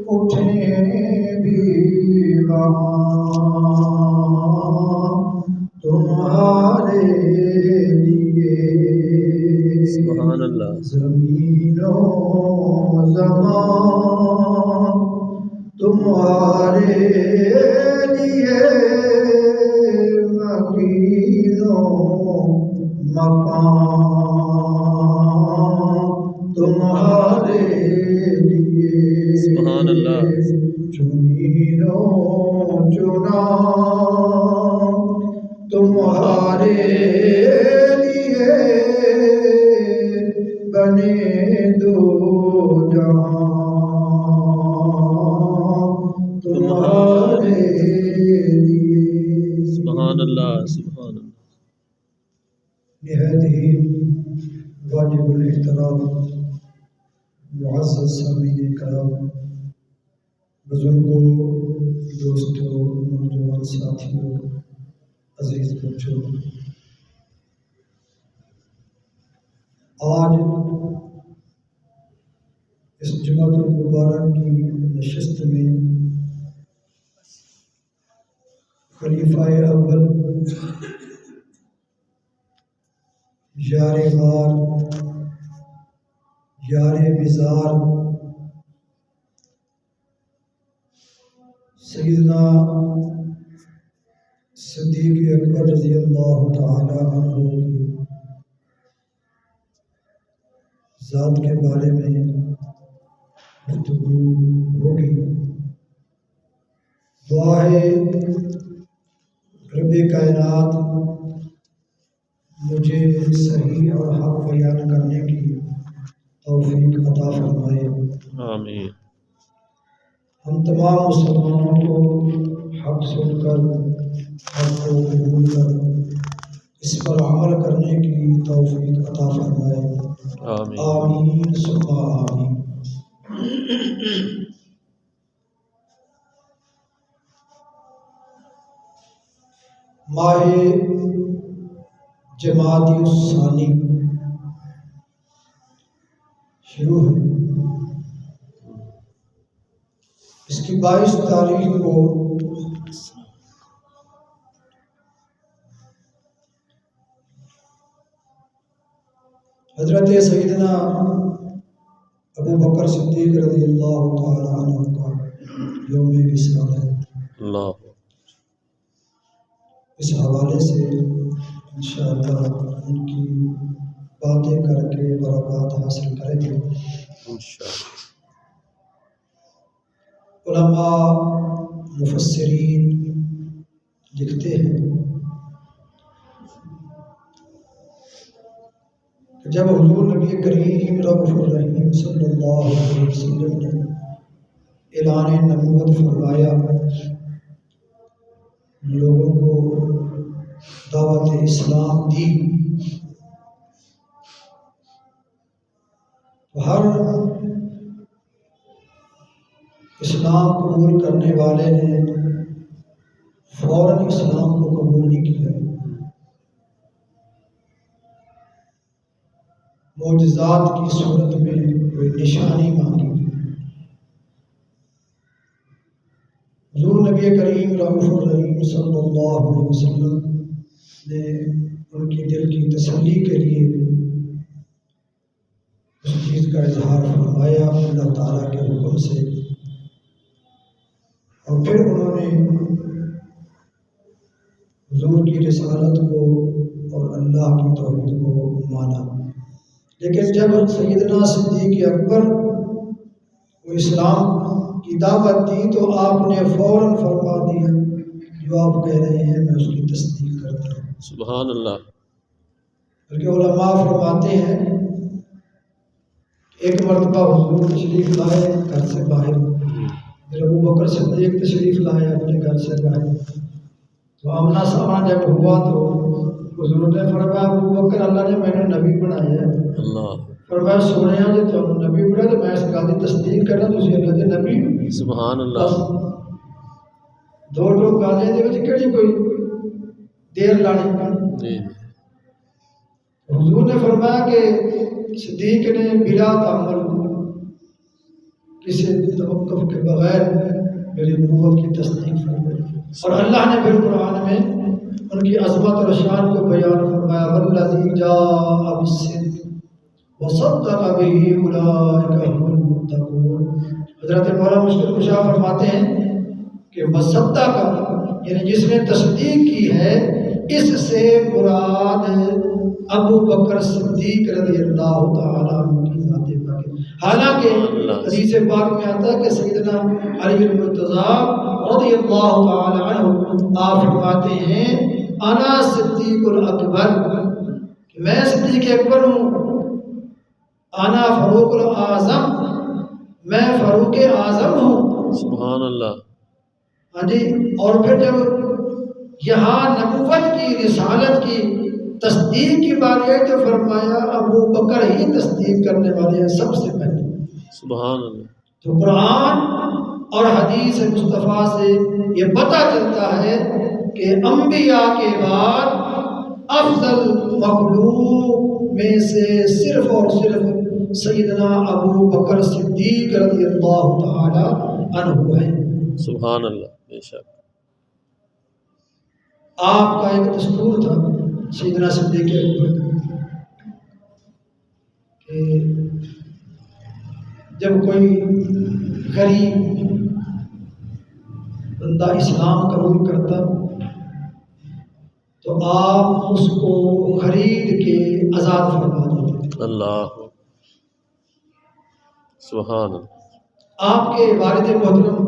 اٹھیں بھی وہاں تمہارے لیے، سبحان اللہ، زمین و زمان تمہارے لیے، مکین و مکان تمہارے لیے، سبحان اللہ، چنین و چنا تمہارے لیے، بنے دو جہاں تمہارے لیے۔ سبحان اللہ، سبحان اللہ۔ نہایت ہی واجب الاحترام معزز سامعین کرام، بزرگوں، دوستوں، نوجوان ساتھیوں، عزیز بچوں، آج اس جمعۃ المبارک کی نشست میں خلیفہ اول یار غار، یار مزار، سیدنا صدیق اکبر رضی اللہ تعالی عنہ کی ذات کے بارے میں گفتگو ہوگی۔ دعا ہے رب کائنات مجھے صحیح اور حق بیان کرنے کی توفیق عطا فرمائے۔ آمین۔ ہم تمام مسلمانوں کو حق سن کر، حق کو قبول کر، اس پر عمل کرنے کی توفیق عطا فرمائے۔ آمین، آمین ثم آمین۔ ماہ جمادی الثانی شروع ہے۔ اس کی 22 تاریخ کو حضرت سیدنا ابو بکر صدیق رضی اللہ تعالی عنہ کا یوم وصال ہے۔ اللہ، اس حوالے سے انشاءاللہ ان کی باتیں کر کے برکات حاصل کریں گے۔ انشاءاللہ۔ علماء مفسرین لکھتے ہیں کہ جب حضور نبی کریم رؤوف الرحیم صلی اللہ علیہ وسلم نے اعلان نبوت فرمایا، لوگوں کو دعوت اسلام دی، تو ہر اسلام قبول کرنے والے نے فوراً اسلام کو قبول نہیں کیا، معجزات کی صورت میں کوئی نشانی مانگی۔ حضور نبی کریم رؤوف الرحیم صلی اللہ علیہ وسلم نے ان کی دل کی تسلی کے لیے اس چیز کا اظہار فرمایا اللہ تعالیٰ کے حکم سے، اور پھر انہوں نے حضور کی رسالت کو اور اللہ کی توحید کو مانا۔ لیکن جب سیدنا صدیق اکبر کو اسلام کی دعوت دی تو آپ نے فوراً فرما دیا جو آپ کہہ رہے ہیں میں اس کی تصدیق کرتا ہوں۔ سبحان اللہ۔ بلکہ علماء فرماتے ہیں ایک مرتبہ حضور تشریف لائے گھر سے باہر، پھر ابو بکر صدیق تشریف لائے اپنے گھر سے باہر، تو آمنا سامنا جب ہوا تو حضور نے فرمایا ابو بکر اللہ نے میں نے نبی بنایا ہے۔ اللہ، فرمایا سونے جو تم نبی بنا تو میں اس گل کی تصدیق کرنا تسی اللہ دے نبی۔ سبحان اللہ۔ دو لوگ گالے دے وچ کیڑی کوئی دیر لانی۔ جی، حضور نے فرمایا کہ صدیق نے بلا تعمل کسی توقف کے بغیر میری نبوت کی تصدیق فرمائی۔ اور اللہ نے پھر قرآن میں ان کی عظمت اور شان کو بیان فرمایا، والذی جاء بالصدق وصدق به اولئک هم المتقون۔ حضرت مولانا مشکل کشا فرماتے ہیں کہ وصدق یعنی جس نے تصدیق کی ہے، اس سے مراد ابو بکر صدیق رضی اللہ تعالیٰ عنہ کی ذات پاک ہے۔ حالانکہ حدیث پاک میں آتا ہے کہ سیدنا علی المرتضیٰ رضی اللہ تعالیٰ عنہ آپ فرماتے ہیں انا صدیق الاکبر، کہ میں صدیق اکبر ہوں، انا فاروق الاعظم، میں فاروق اعظم ہوں۔ سبحان اللہ۔ ہاں جی، اور پھر جب یہاں نبوت کی رسالت کی تصدیق کی بات ہے تو فرمایا ابو بکر ہی تصدیق کرنے والے ہیں سب سے پہلے۔ سبحان اللہ۔ تو قرآن اور حدیث مصطفیٰ سے یہ پتہ چلتا ہے کہ انبیاء کے بعد افضل مخلوق میں سے صرف اور صرف سیدنا ابو بکر صدیق رضی اللہ تعالی عنہ ہے۔ سبحان اللہ، بے شک۔ آپ کا ایک دستور تھا سیدنا صدیق اکبر کہ جب کوئی غریب بندہ اسلام قبول کرتا تو آپ اس کو خرید کے آزاد فرما دیتے۔ اللہ، سبحان اللہ۔ آپ کے والد محترم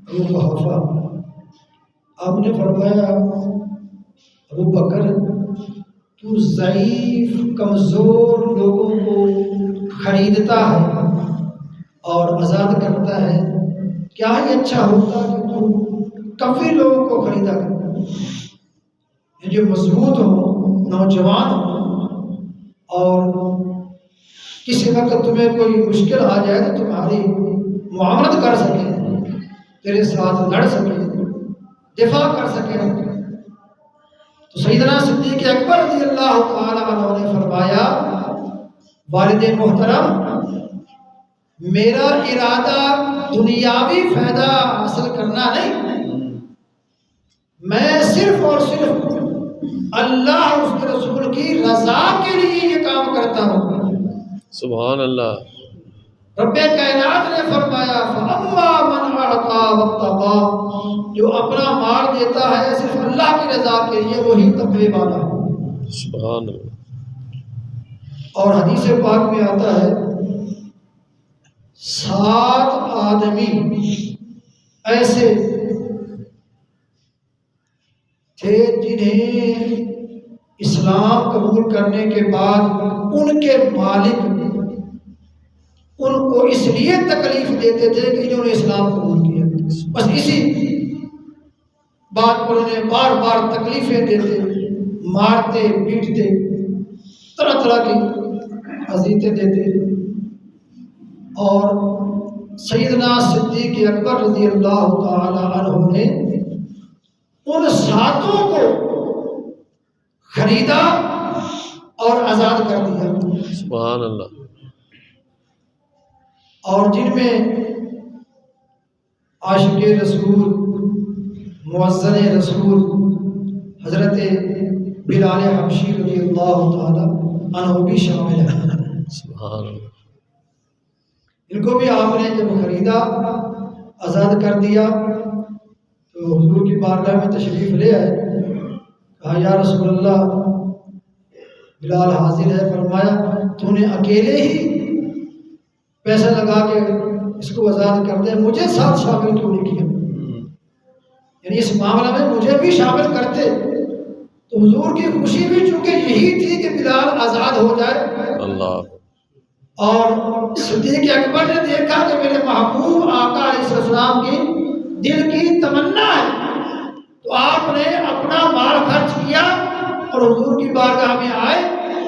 ابو قحافہ، آپ نے فرمایا ابو بکر تو ضعیف کمزور لوگوں کو خریدتا ہے اور آزاد کرتا ہے، کیا ہی اچھا ہوتا کہ تو کافی لوگوں کو خریدا کر، یہ جو مضبوط ہو، نوجوان ہو، اور کسی وقت تمہیں کوئی مشکل آ جائے تو تمہاری معاونت کر سکے، تیرے ساتھ لڑ سکے، دفاع کر سکے۔ تو سیدنا صدیق اکبر رضی اللہ تعالی عنہ نے فرمایا والد محترم میرا ارادہ دنیاوی فائدہ حاصل کرنا نہیں، میں صرف اور صرف اللہ اور اس کے رسول کی رضا کے لیے یہ کام کرتا ہوں۔ سبحان اللہ۔ رب کائنات نے فرمایا فَأَمَّا مَنْ أَعْطَىٰ وَاتَّقَىٰ، جو اپنا مال دیتا ہے صرف اللہ کی رضا کے لیے وہی تقوی والا ہے۔ سبحان اللہ۔ اور حدیث پاک میں آتا ہے 7 آدمی ایسے تھے جنہیں اسلام قبول کرنے کے بعد ان کے مالک ان کو اس لیے تکلیف دیتے تھے کہ انہوں نے اسلام قبول کیا، بس اسی بات پر انہیں بار بار تکلیفیں دیتے، مارتے پیٹتے، طرح طرح کی اذیتیں دیتے۔ اور سیدنا صدیق اکبر رضی اللہ تعالی عنہ نے ان 7 کو خریدا اور آزاد کر دیا۔ سبحان اللہ۔ اور جن میں عاشق رسول، معزن رسول حضرت بلال حبشی رضی اللہ تعالی عنہ بھی شامل ہیں۔ سبحان اللہ۔ ان کو بھی آپ نے جب خریدا، آزاد کر دیا تو حضور کی بارگاہ میں تشریف لے آئے، کہا یا رسول اللہ بلال حاضر ہے۔ فرمایا تو نے اکیلے ہی پیسہ لگا کے اس کو آزاد کر دے، مجھے ساتھ شامل کیوں نہیں کیا؟ یعنی اس معاملہ میں مجھے بھی شامل کرتے تو حضور کی خوشی بھی چونکہ یہی تھی کہ بلال آزاد ہو جائے۔ اللہ۔ اور صدیق اکبر نے دیکھا کہ میرے محبوب آقا علیہ السلام کی دل کی تمنا ہے، تو آپ نے اپنا مال خرچ کیا اور حضور کی بارگاہ میں آئے۔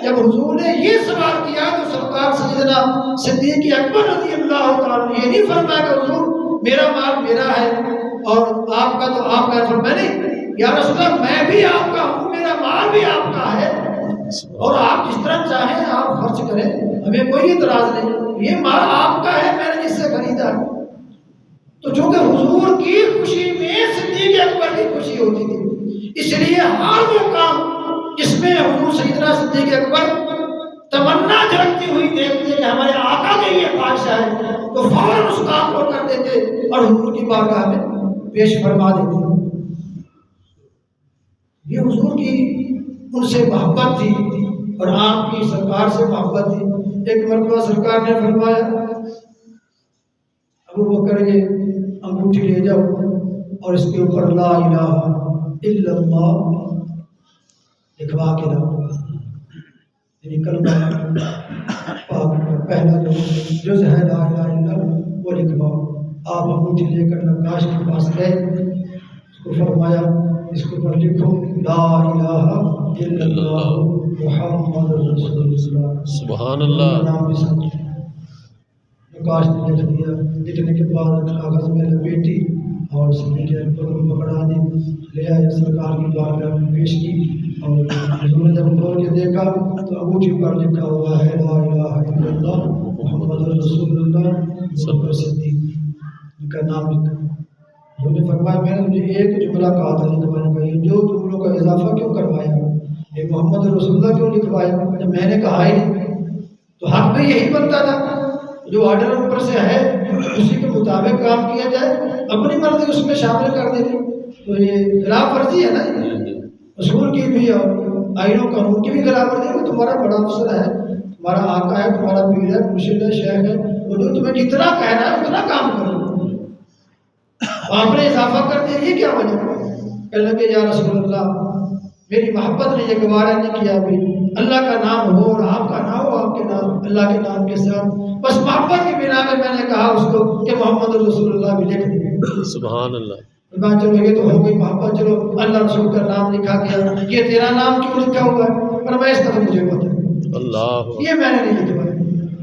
جب حضور نے یہ سوال کیا تو سرکار سیدنا صدیق اکبر رضی اللہ تعالیٰ نے یہ نہیں فرمایا کہ حضور میرا مال میرا ہے اور آپ کا تو آپ کا، فرمایا نہیں یا رسول اللہ میں بھی آپ کا ہوں، میرا مال بھی آپ کا ہے، اور آپ جس طرح چاہیں آپ خرچ کریں، ہمیں کوئی اعتراض نہیں، یہ مال آپ کا ہے، میں نے جس سے خریدا ہے۔ تو چونکہ حضور کی خوشی میں صدیق اکبر کی خوشی ہوتی تھی، اس لیے ہر وہ کام جس میں حضور سیدنا صدیق اکبر تمنا جھلکتی ہوئی دیکھتے کہ ہمارے آقا کے یہ خواہش ہے، تو فوراً اس کام کو کر دیتے اور حضور کی بارگاہ میں پیش فرما دیتے۔ یہ حضور کی ان سے محبت تھی اور آپ کی سرکار سے محبت تھی۔ ایک مرتبہ سرکار نے فرمایا، ابو بکر یہ انگوٹھی لے جاؤ اور اس کے اوپر لا الہ الا اللہ لکھوا کے لاؤ، یعنی کلمہ پاک کا پہلا جو ہے لا الہ الا اللہ وہ لکھواؤ۔ آپ انگوٹھی لے کر نقاش کے پاس گئے، اس کو فرمایا اس کے اوپر لکھو لا الہ الا اللہ محمد رسول اللہ۔ سبحان اللہ۔ نام کے ساتھ نقاش نے لکھ دیا، لکھنے کے بعد کاغذ میں لپیٹی اور صدیق اکبر کو پکڑا دی، لے آئے سرکار کی بارگاہ میں پیش کی، اور حضور نے جب کھول کے دیکھا تو انگوٹھی پر لکھا ہوا ہے لا الہ الا اللہ محمد رسول اللہ صدیق، ان کا نام لکھا۔ حضور نے فرمایا میں نے تجھے ایک جملہ کہا تھا لکھوانے کا، یہ جو جملوں کا اضافہ کیوں کروایا، یہ محمد رسول اللہ کیوں لکھوایا جب میں نے کہا ہی نہیں؟ تو حق میں یہی بنتا تھا، جو آرڈر اوپر سے ہے اسی کے مطابق کام کیا جائے، اپنی مرضی اس میں شامل کر دینی تو یہ خلاف ورزی ہے نا، اصول کی بھی اور آئین و قانون کی بھی خلاف ورزی ہے۔ تمہارا بڑا افسر ہے، تمہارا آقا ہے، تمہارا پیر ہے، مرشد ہے، شیخ ہے، وہ جو تمہیں جتنا کہنا ہے اتنا کام کرو، آپ نے اضافہ کر دیا، یہ کیا وجہ؟ کہنے لگے یا رسول اللہ میری محبت نے یہ گوارا نہیں کیا بھی اللہ کا نام ہو اور آپ کا نام ہو، آپ کے نام اللہ کے نام کے ساتھ، بس محبت کی بنا میں نے کہا اس کو کہ محمد رسول اللہ بھی لکھ دیں۔ سبحان اللہ۔ کہا چلو یہ تو ہو گئی محبت، چلو اللہ رسول کا نام لکھا گیا، یہ تیرا نام کیوں لکھا ہوا ہے؟ پر میں اس کا تو مجھے پتہ ہے، اللہ یہ میں نے نہیں لکھوایا۔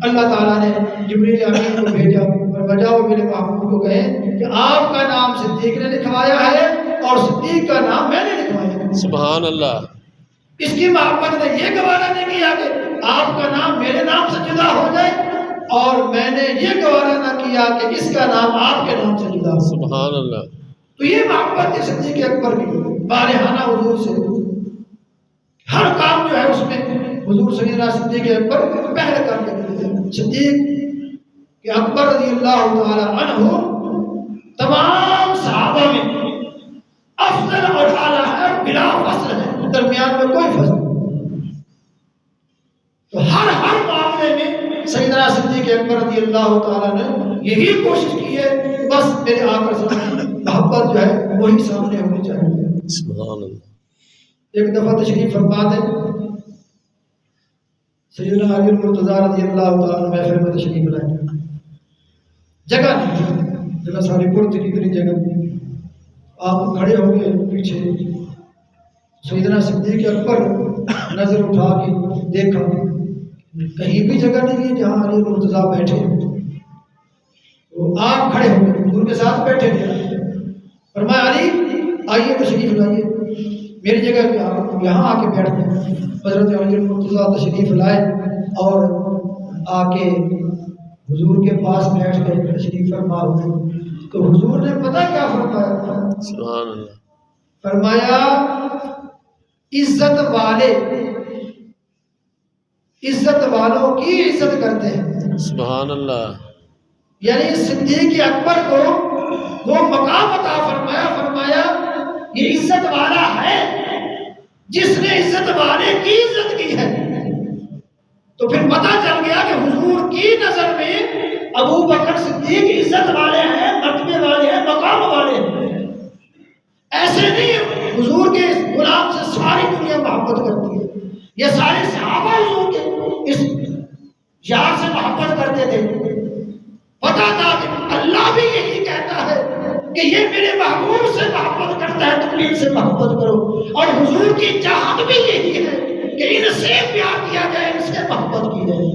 اللہ تعالیٰ نے جبریل امین کو بھیجا اور بجاؤ میرے محبوب کو کہے کہ آپ کا نام صدیق نے لکھوایا ہے اور صدیق کا نام میں نے لکھوایا ہے۔ سبحان اللہ۔ اس کی محبت نے یہ گوارا نہیں کیا کہ آپ کا نام میرے نام سے جدا ہو جائے، اور میں نے یہ گوارا نہ کیا کہ اس کا نام آپ کے نام سے جدا ہو۔ سبحان اللہ۔ تو یہ محبت ہے صدیق اکبر کی بالغانہ حضور سے، ہر کام جو ہے اس میں حضور سیدنا صدیق اکبر پہل کر دیتے تھے۔ صدیق کہ اکبر رضی اللہ تعالی عنہ تمام صحابہ میں افضل اور اعلیٰ ہے، بلا فصل ہے، درمیان میں کوئی فصل نہیں۔ تو ہر معاملے میں سیدنا صدیق اکبر رضی اللہ تعالیٰ نے یہی کوشش کی ہے کہ بس میرے آقا سے محبت جو ہے وہی سامنے ہونی چاہیے۔ سبحان اللہ۔ ایک دفعہ تشریف فرما دے سیدنا علی المرتضیٰ رضی اللہ تعالیٰ محفل میں تشریف لائے، جگہ نہیں تھی، جگہ ساری پرت کی اتنی جگہ، آپ کھڑے ہو گئے پیچھے، سیدنا صدیق اکبر نظر اٹھا کے دیکھا کہیں بھی جگہ نہیں ہے جہاں علی المرتضیٰ بیٹھے، تو آپ کھڑے ہو گئے، ان کے ساتھ بیٹھے تھے، فرمایا علی آئیے تشریف لائیے میری جگہ پہ، آپ یہاں آ کے بیٹھ گئے۔ حضرت علی المرتضیٰ تشریف لائے اور آ کے حضور کے پاس بیٹھ گئے، تشریف فرما ہوئے، تو حضور نے پتہ کیا فرمایا؟ سبحان اللہ۔ فرمایا عزت والے عزت والوں کی عزت کرتے ہیں۔ سبحان اللہ۔ یعنی صدیق اکبر کو وہ مقام عطا فرمایا، فرمایا یہ عزت والا ہے جس نے عزت والے کی عزت کی ہے۔ تو پھر پتہ چل گیا کہ حضور کی نظر میں ابو بکر صدیق عزت والے ہیں، مرتبے والے ہیں، مقام والے ہیں۔ ایسے نہیں حضور کے غلام سے ساری دنیا محبت کرتی ہے، یہ سارے صحابہ حضور کے اس یار سے محبت کرتے تھے۔ پتا تھا کہ اللہ بھی یہی کہتا ہے کہ یہ میرے محبوب سے محبت کرتا ہے، تم ان سے محبت کرو، اور حضور کی چاہت بھی یہی ہے کہ ان سے پیار کیا جائے، ان سے محبت کی جائے۔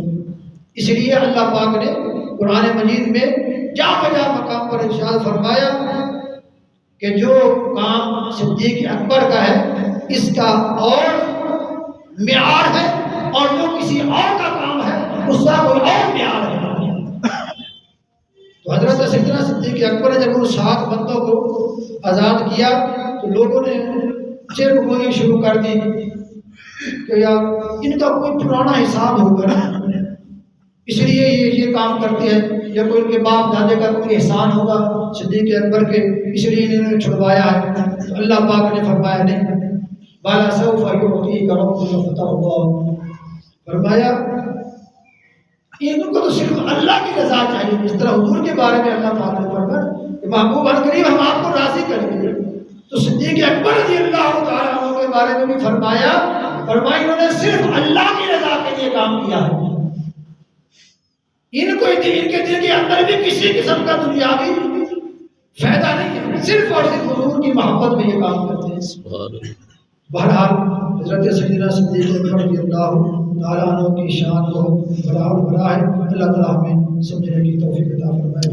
اس لیے اللہ پاک نے قرآن مجید میں جا بجا مقام پر ارشاد فرمایا کہ جو کام صدیق اکبر کا ہے اس کا اور معیار ہے اور جو کسی اور کا کام ہے اس کا کوئی اور معیار ہے۔ تو حضرت سیدنا صدیق اکبر نے جب ان 7 بندوں کو آزاد کیا تو لوگوں نے چیک گوئی شروع کر دی کہ یار ان کا کوئی پرانا حساب ہوگا نا، اس لیے یہ کام کرتے ہیں، یا کوئی ان کے باپ دادے کا کوئی احسان ہوگا صدیق اکبر کے، اس لیے انہوں نے چھڑوایا ہے۔ تو اللہ پاک نے فرمایا نہیں، بالا سوف یعطیک ربک فترضی، فرمایا ان کو تو صرف اللہ کی رضا چاہیے، جس طرح حضور کے بارے میں اللہ تعالیٰ نے فرمایا کہ محبوب الکریم ہم آپ کو راضی کریں گے، تو صدیق اکبر رضی اللہ تعالیٰ عنہ کے بارے میں بھی فرمایا انہوں نے صرف اللہ کی رضا کے لیے کام کیا ہے، ان کے دل کے اندر بھی کسی قسم کا دنیاوی فائدہ نہیں ہے، صرف اور صرف حضور کی محبت میں یہ کام کرتے ہیں۔ بہرحال حضرت سیدنا صدیق اکبر رضی اللہ تعالیٰ عنہ کی شان کو بڑا ہے، اللہ تعالیٰ ہمیں سمجھنے کی توفیق عطا فرمائے۔